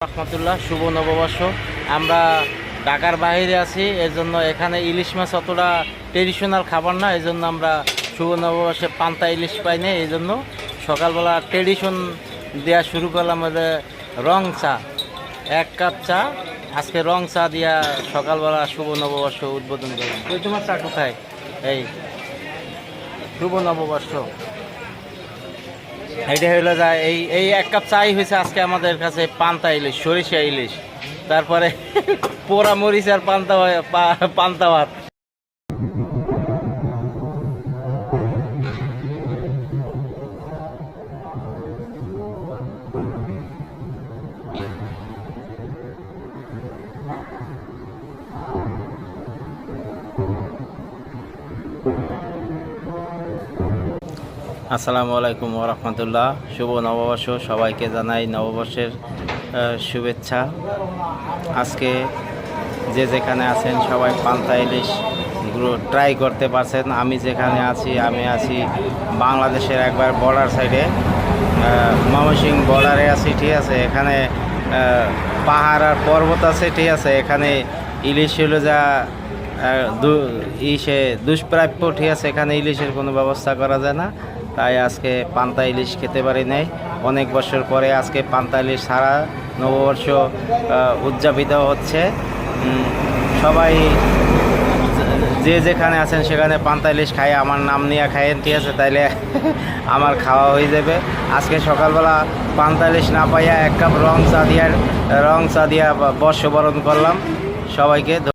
রহমতুল্লাহ। শুভ নববর্ষ। আমরা ঢাকার বাইরে আছি, এর জন্য এখানে ইলিশ মাছ অতটা ট্রেডিশনাল খাবার না, এই জন্য আমরা শুভ নববর্ষে পান্তা ইলিশ পাই না, এই জন্য সকালবেলা ট্রেডিশন দেওয়া শুরু করলাম। রং চা, 1 কাপ চা, আজকে রং চা দিয়া সকালবেলা শুভ নববর্ষ উদ্বোধন করলাম। ওই তোমার চা কোথায়? এই শুভ নববর্ষ এইটা হইলো যায়। এই 1 কাপ চাই হয়েছে আজকে আমাদের কাছে পান্তা ইলিশ, সরিষা ইলিশ, তারপরে পোড়া মরিচ আর পান্তা ভাত। আসসালামু আলাইকুম ওয়া রাহমাতুল্লাহ। শুভ নববর্ষ, সবাইকে জানাই নববর্ষের শুভেচ্ছা। আজকে যে যেখানে আছেন সবাই পান্তা ইলিশ ট্রাই করতে পারছেন। আমি যেখানে আছি, আমি আছি বাংলাদেশের একবার বর্ডার সাইডে, ময়মনসিংহ বর্ডারে আছি, ঠিক আছে। এখানে পাহাড় আর পর্বত আছে, ঠিক আছে। এখানে ইলিশ হলো যা দুষ্প্রাপ্য, ঠিক আছে। এখানে ইলিশের কোনো ব্যবস্থা করা যায় না, তাই আজকে পান্তা ইলিশ খেতে পারি নাই। অনেক বছর পরে আজকে পান্তা ইলিশ সারা নববর্ষ উদযাপিত হচ্ছে। সবাই যে যেখানে আছেন সেখানে পান্তা ইলিশ খাই, আমার নাম নিয়ে খাইয়েন, ঠিক আছে, তাইলে আমার খাওয়া হয়ে যাবে। আজকে সকালবেলা পান্তা ইলিশ না পাইয়া 1 কাপ রং চা দিয়া বর্ষবরণ করলাম। সবাইকে